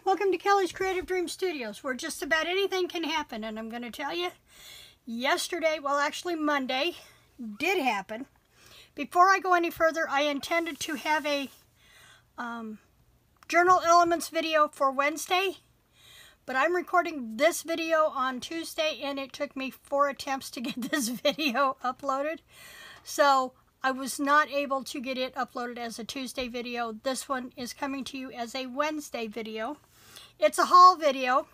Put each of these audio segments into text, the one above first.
Welcome to Kelly's Creative Dream Studios, where just about anything can happen. And I'm going to tell you, yesterday, well actually Monday, did happen. Before I go any further, I intended to have a Journal Elements video for Wednesday, but I'm recording this video on Tuesday, and it took me 4 attempts to get this video uploaded. So I was not able to get it uploaded as a Tuesday video. This one is coming to you as a Wednesday video. It's a haul video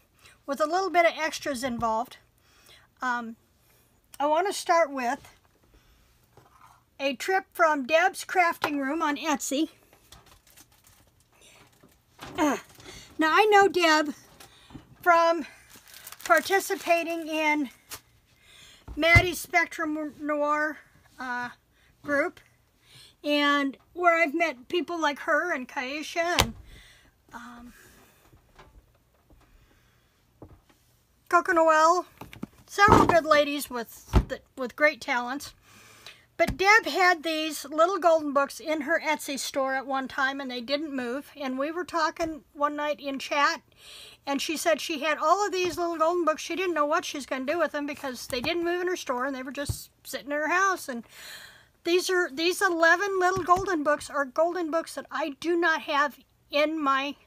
with a little bit of extras involved. I want to start with a trip from Debs Crafting Room on Etsy. Now I know Deb from participating in Maddie's Spectrum Noir group, and where I've met people like her and Kaisha and Coco Noel, several good ladies with great talents. But Deb had these little golden books in her Etsy store at one time, and they didn't move. And we were talking one night in chat, and she said she had all of these little golden books. She didn't know what she was going to do with them because they didn't move in her store, and they were just sitting in her house. And these 11 little golden books are golden books that I do not have in my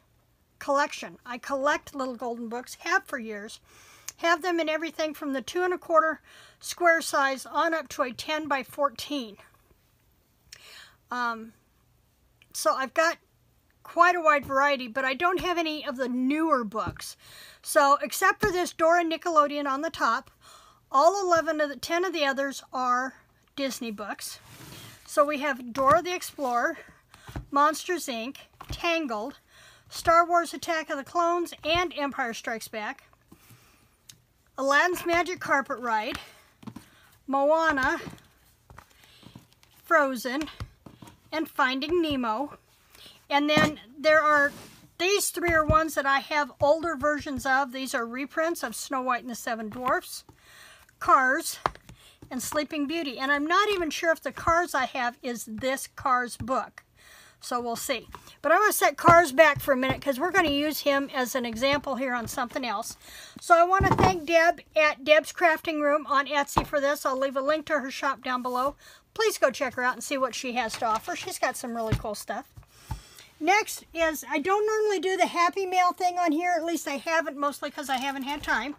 collection. I collect little golden books, have for years. Have them in everything from the 2 1/4 square size on up to a 10 by 14. So I've got quite a wide variety, but I don't have any of the newer books. So except for this Dora Nickelodeon on the top, all 10 of the others are Disney books. So we have Dora the Explorer, Monsters Inc., Tangled, Star Wars Attack of the Clones, and Empire Strikes Back, Aladdin's Magic Carpet Ride, Moana, Frozen, and Finding Nemo. And then these 3 are ones that I have older versions of. These are reprints of Snow White and the 7 Dwarfs, Cars, and Sleeping Beauty. And I'm not even sure if the Cars I have is this Cars book. So we'll see. But I'm going to set Cars back for a minute because we're going to use him as an example here on something else. So I want to thank Deb at Deb's Crafting Room on Etsy for this. I'll leave a link to her shop down below. Please go check her out and see what she has to offer. She's got some really cool stuff. Next is, I don't normally do the Happy Mail thing on here. At least I haven't, mostly because I haven't had time.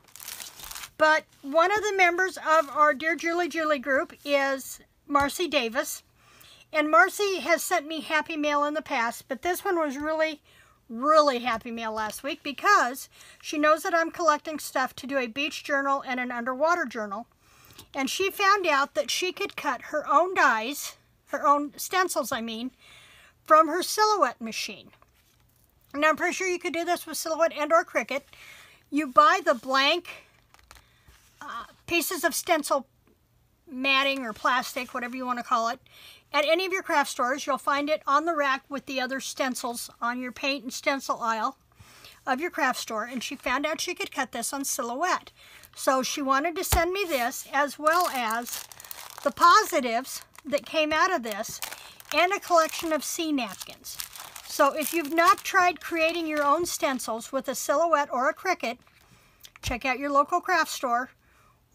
But one of the members of our Dear Julie group is Marcy Davis. And Marcy has sent me Happy Mail in the past, but this one was really, really Happy Mail last week because she knows that I'm collecting stuff to do a beach journal and an underwater journal. And she found out that she could cut her own dies, her own stencils, I mean, from her Silhouette machine. Now, I'm pretty sure you could do this with Silhouette and or Cricut. You buy the blank pieces of stencil matting or plastic, whatever you want to call it, at any of your craft stores. You'll find it on the rack with the other stencils on your paint and stencil aisle of your craft store. And she found out she could cut this on Silhouette. So she wanted to send me this, as well as the positives that came out of this, and a collection of sea napkins. So if you've not tried creating your own stencils with a Silhouette or a Cricut, check out your local craft store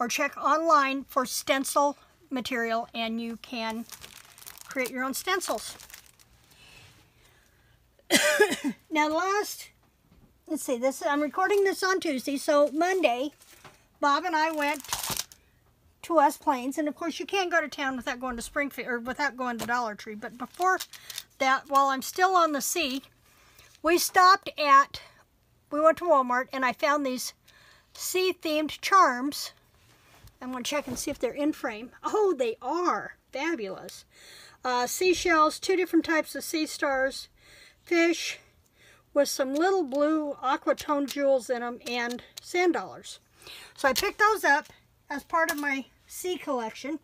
or check online for stencil material, and you can create your own stencils. Now let's see, I'm recording this on Tuesday, so Monday, Bob and I went to West Plains, and of course you can't go to town without going to Springfield, or without going to Dollar Tree. But before that, while I'm still on the sea, we went to Walmart, and I found these sea-themed charms. I'm going to check and see if they're in frame. Oh, they are. Fabulous. Seashells, 2 different types of sea stars, fish with some little blue aqua tone jewels in them, and sand dollars. So I picked those up as part of my sea collection.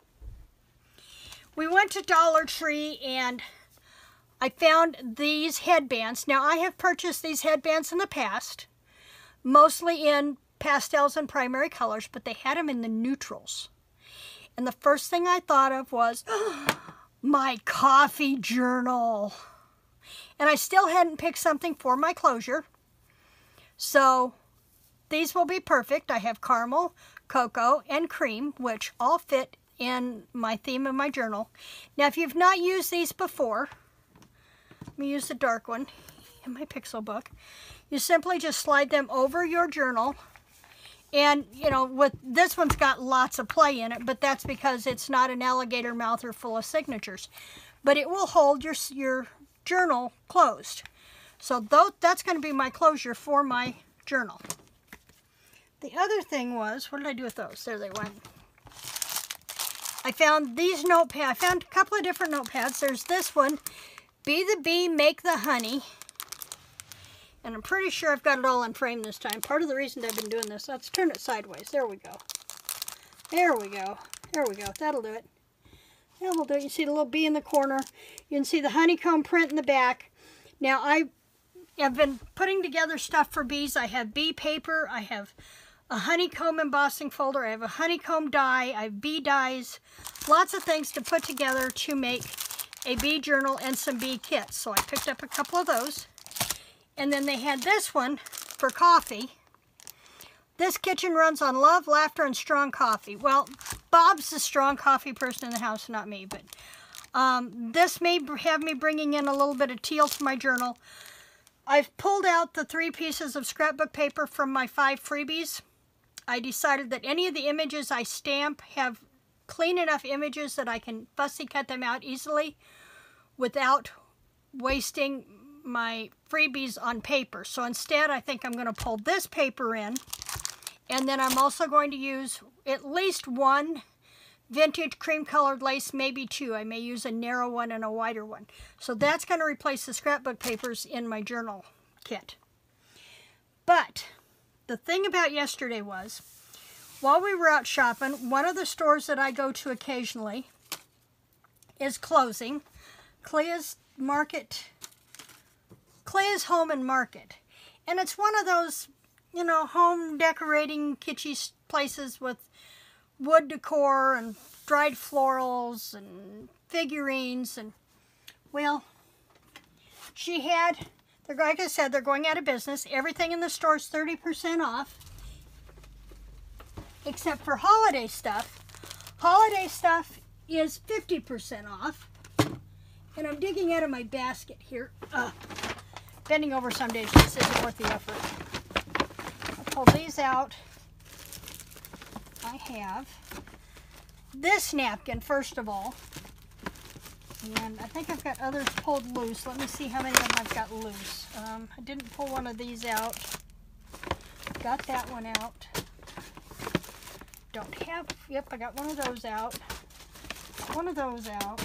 We went to Dollar Tree, and I found these headbands. Now, I have purchased these headbands in the past, mostly in pastels and primary colors, but they had them in the neutrals. And the first thing I thought of was, oh, my coffee journal. And I still hadn't picked something for my closure. So these will be perfect. I have caramel, cocoa, and cream, which all fit in my theme of my journal. Now, if you've not used these before, let me use the dark one in my pixel book. You simply just slide them over your journal. And, you know, with this one's got lots of play in it, but that's because it's not an alligator mouther full of signatures. But it will hold your journal closed. So that's going to be my closure for my journal. The other thing was, what did I do with those? There they went. I found these notepads. I found a couple of different notepads. There's this one, Be the Bee, Make the Honey. And I'm pretty sure I've got it all on frame this time. Part of the reason I've been doing this, let's turn it sideways. There we go. There we go. There we go. That'll do it. That'll do it. You see the little bee in the corner. You can see the honeycomb print in the back. Now, I have been putting together stuff for bees. I have bee paper. I have a honeycomb embossing folder. I have a honeycomb die. I have bee dies. Lots of things to put together to make a bee journal and some bee kits. So I picked up a couple of those. And then they had this one for coffee. This kitchen runs on love, laughter, and strong coffee. Well, Bob's the strong coffee person in the house, not me. But this may have me bringing in a little bit of teal to my journal. I've pulled out the 3 pieces of scrapbook paper from my 5 freebies. I decided that any of the images I stamp have clean enough images that I can fussy cut them out easily without wasting my freebies on paper. So instead, I think I'm going to pull this paper in, and then I'm also going to use at least 1 vintage cream colored lace, maybe 2. I may use a narrow one and a wider one. So that's going to replace the scrapbook papers in my journal kit. But the thing about yesterday was, while we were out shopping, one of the stores that I go to occasionally is closing. Clea's Home and Market. And it's one of those, you know, home decorating kitschy places with wood decor and dried florals and figurines. And, well, like I said, they're going out of business. Everything in the store is 30% off, except for holiday stuff. Holiday stuff is 50% off. And I'm digging out of my basket here. Bending over some days just isn't worth the effort. I'll pull these out. I have this napkin, first of all. And I think I've got others pulled loose. Let me see how many of them I've got loose. I didn't pull one of these out. Got that one out. Don't have, yep, I got one of those out. One of those out.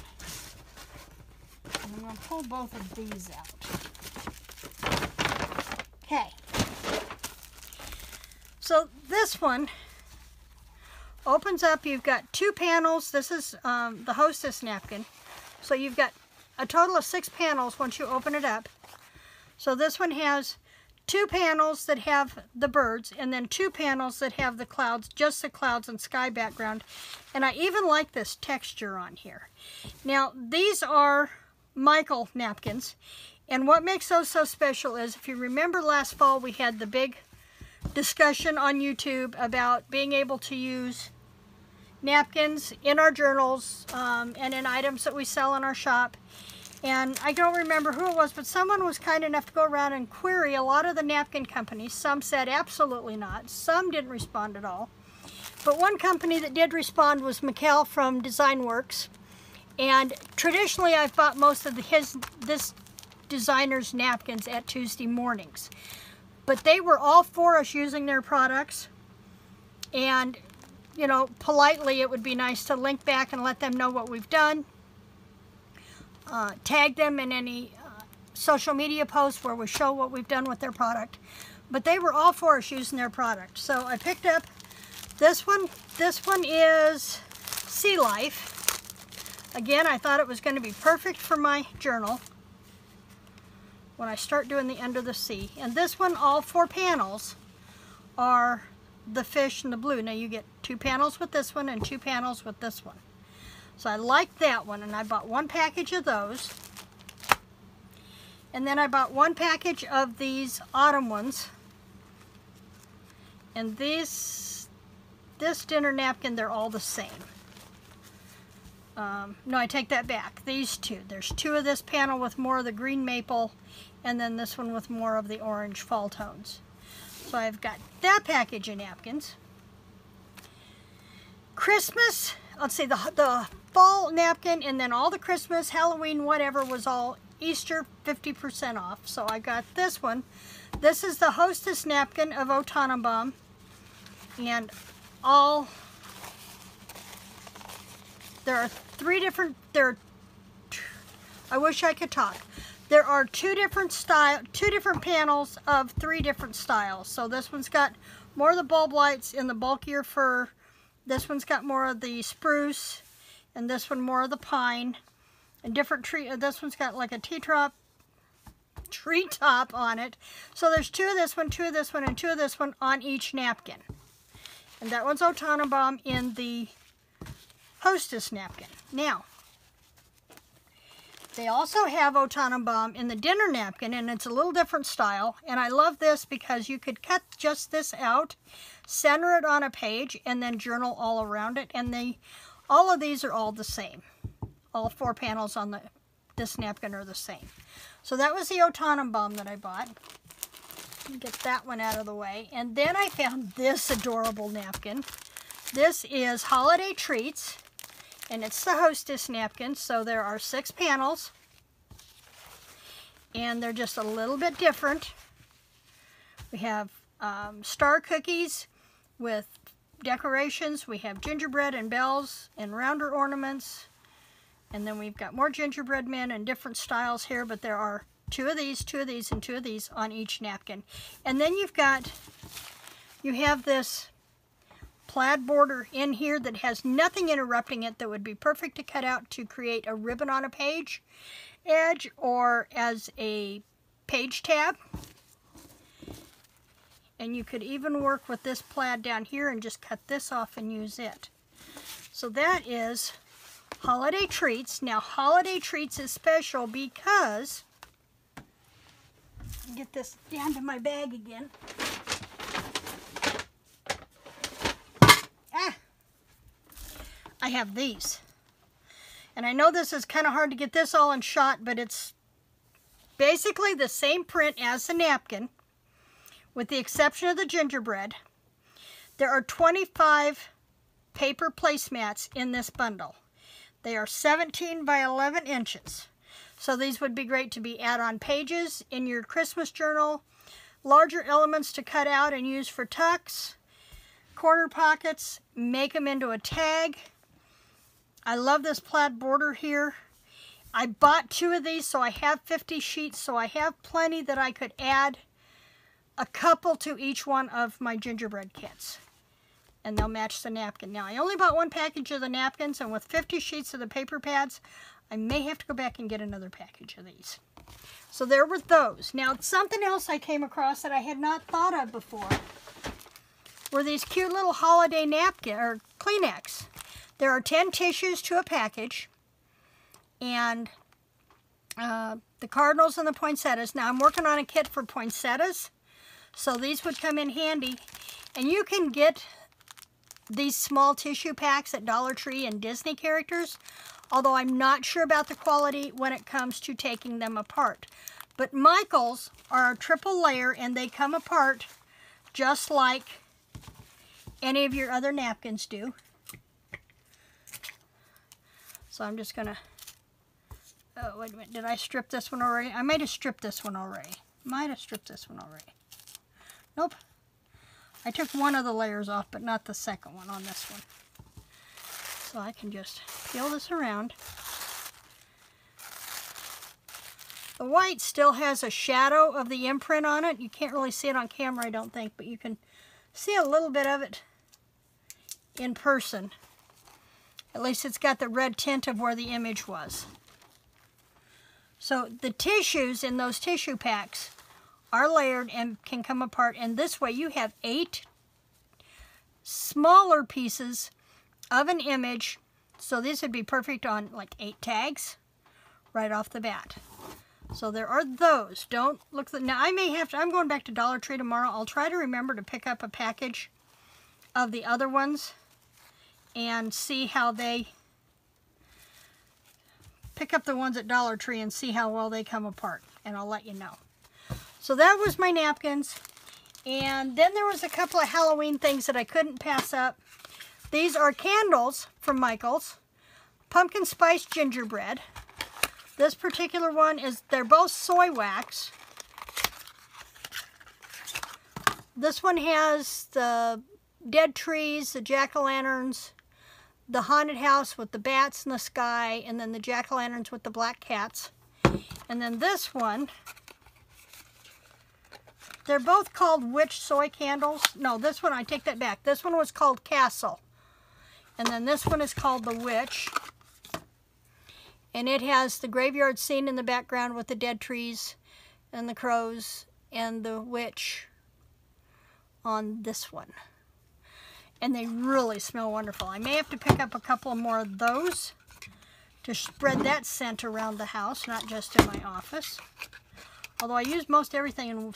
And I'm going to pull both of these out. Okay. So this one opens up. You've got 2 panels. This is the hostess napkin. So you've got a total of 6 panels once you open it up. So this one has 2 panels that have the birds, and then 2 panels that have the clouds, just the clouds and sky background. And I even like this texture on here. Now, these are Michael napkins. And what makes those so special is, if you remember last fall, we had the big discussion on YouTube about being able to use napkins in our journals and in items that we sell in our shop. And I don't remember who it was, but someone was kind enough to go around and query a lot of the napkin companies. Some said absolutely not. Some didn't respond at all. But one company that did respond was Mikkel from Design Works. And traditionally, I've bought most of this designer's napkins at Tuesday mornings. But they were all for us using their products. And, you know, politely, it would be nice to link back and let them know what we've done. Tag them in any social media posts where we show what we've done with their product. But they were all for us using their product. So I picked up this one. This one is Sea Life. Again, I thought it was going to be perfect for my journal when I start doing the Under the Sea. And this one, all 4 panels are the fish and the blue. Now you get 2 panels with this one and 2 panels with this one. So I liked that one, and I bought 1 package of those. And then I bought 1 package of these autumn ones. And this dinner napkin, they're all the same. No, I take that back. These two. There's two of this panel with more of the green maple, and then this one with more of the orange fall tones. So I've got that package of napkins. Christmas, let's see, the fall napkin, and then all the Christmas, Halloween, whatever, was all Easter 50% off. So I got this one. This is the Hostess napkin of O Tannenbaum. And there are three different, I wish I could talk. There are two different panels of three different styles. So this one's got more of the bulb lights in the bulkier fir. This one's got more of the spruce, and this one more of the pine. And different tree. This one's got like a treetop on it. So there's two of this one, two of this one, and two of this one on each napkin. And that one's O Tannenbaum in the Hostess napkin. Now, they also have O Tannenbaum in the dinner napkin, and it's a little different style. And I love this because you could cut just this out, center it on a page, and then journal all around it. And all of these are all the same. All four panels on this napkin are the same. So that was the O Tannenbaum that I bought. Get that one out of the way. And then I found this adorable napkin. This is Holiday Treats, and it's the Hostess napkin. So there are 6 panels, and they're just a little bit different. We have star cookies with decorations. We have gingerbread and bells and rounder ornaments. And then we've got more gingerbread men and different styles here, but there are 2 of these, 2 of these, and 2 of these on each napkin. And then you have this plaid border in here that has nothing interrupting it, that would be perfect to cut out to create a ribbon on a page edge or as a page tab. And you could even work with this plaid down here and just cut this off and use it. So that is Holiday Treats. Now, Holiday Treats is special because, get this down to my bag again. I have these. And I know this is kind of hard to get this all in shot, but it's basically the same print as the napkin, with the exception of the gingerbread. There are 25 paper placemats in this bundle. They are 17 by 11 inches. So these would be great to be add-on pages in your Christmas journal, larger elements to cut out and use for tucks, corner pockets, make them into a tag. I love this plaid border here. I bought 2 of these, so I have 50 sheets, so I have plenty that I could add a couple to each one of my gingerbread kits. And they'll match the napkin. Now, I only bought 1 package of the napkins, and with 50 sheets of the paper pads, I may have to go back and get another package of these. So there were those. Now, something else I came across that I had not thought of before were these cute little holiday napkin or Kleenex. There are 10 tissues to a package, and the cardinals and the poinsettias. Now, I'm working on a kit for poinsettias, so these would come in handy. And you can get these small tissue packs at Dollar Tree and Disney characters, although I'm not sure about the quality when it comes to taking them apart. But Michael's are a triple layer, and they come apart just like any of your other napkins do. So I'm just gonna, oh, wait a minute, did I strip this one already? I might have stripped this one already. Nope. I took one of the layers off, but not the second one on this one. So I can just peel this around. The white still has a shadow of the imprint on it. You can't really see it on camera, I don't think, but you can see a little bit of it in person. At least it's got the red tint of where the image was. So the tissues in those tissue packs are layered and can come apart. And this way you have 8 smaller pieces of an image. So these would be perfect on like 8 tags right off the bat. So there are those. Don't look. Now I may have to, I'm going back to Dollar Tree tomorrow. I'll try to remember to pick up a package of the other ones and see how they, pick up the ones at Dollar Tree and see how well they come apart. And I'll let you know. So that was my napkins. And then there was a couple of Halloween things that I couldn't pass up. These are candles from Michael's. Pumpkin spice gingerbread. This particular one is, they're both soy wax. This one has the dead trees, the jack-o'-lanterns, the haunted house with the bats in the sky, and then the jack-o'-lanterns with the black cats. And then this one, they're both called witch soy candles. No, this one, I take that back. This one was called Castle. And then this one is called the Witch. And it has the graveyard scene in the background with the dead trees and the crows and the witch on this one. And they really smell wonderful. I may have to pick up a couple more of those to spread that scent around the house, not just in my office. Although I use most everything in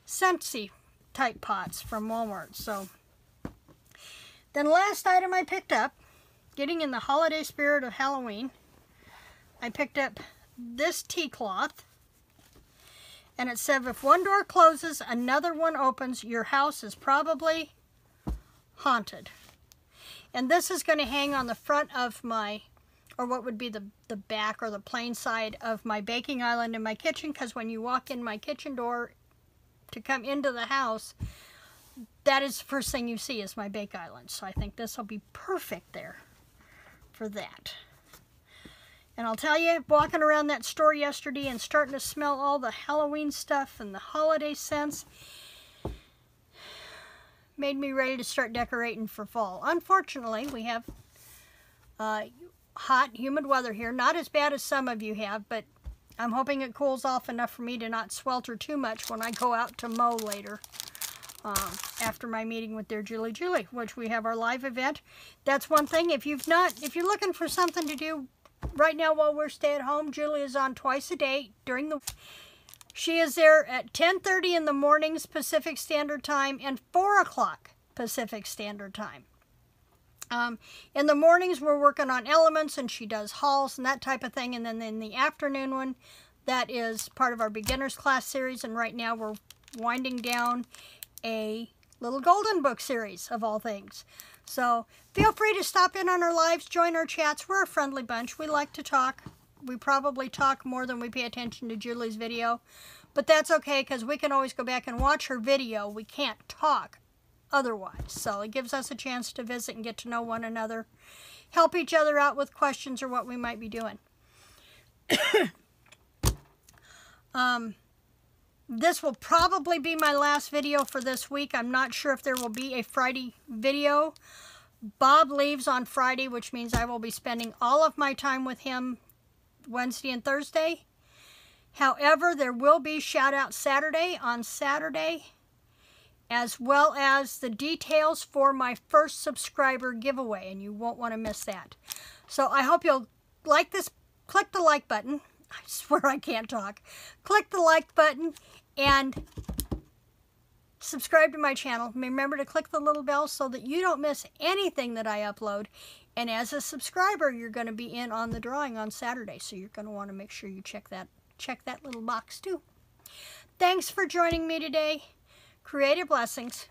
scentsy type pots from Walmart. So then last item I picked up, getting in the holiday spirit of Halloween, I picked up this tea cloth. And it said, if one door closes, another one opens, your house is probably haunted. And this is going to hang on the front of my, or what would be the back or the plain side of my baking island in my kitchen, because when you walk in my kitchen door to come into the house, that is the first thing you see is my bake island. So I think this will be perfect there for that. And I'll tell you, walking around that store yesterday and starting to smell all the Halloween stuff and the holiday scents made me ready to start decorating for fall. Unfortunately, we have hot, humid weather here. Not as bad as some of you have, but I'm hoping it cools off enough for me to not swelter too much when I go out to mow later. After my meeting with their Julie, which we have our live event. That's one thing. If you're looking for something to do right now while we're stay at home, Julie is on twice a day during the. She is there at 10:30 in the mornings Pacific Standard Time and 4 o'clock Pacific Standard Time. In the mornings we're working on elements and she does hauls and that type of thing, and then in the afternoon one, that is part of our beginners class series, and right now we're winding down a little golden book series of all things. So feel free to stop in on our lives, join our chats. We're a friendly bunch. We like to talk. We probably talk more than we pay attention to Julie's video, but that's okay because we can always go back and watch her video. We can't talk otherwise. So it gives us a chance to visit and get to know one another, help each other out with questions or what we might be doing. This will probably be my last video for this week. I'm not sure if there will be a Friday video. Bob leaves on Friday, which means I will be spending all of my time with him Wednesday and Thursday. However, there will be Shout Out Saturday on Saturday, as well as the details for my first subscriber giveaway, and you won't want to miss that. So I hope you'll like this. Click the like button. I swear I can't talk. Click the like button and subscribe to my channel. Remember to click the little bell so that you don't miss anything that I upload. And as a subscriber, you're going to be in on the drawing on Saturday. So you're going to want to make sure you check that little box too. Thanks for joining me today. Creative blessings.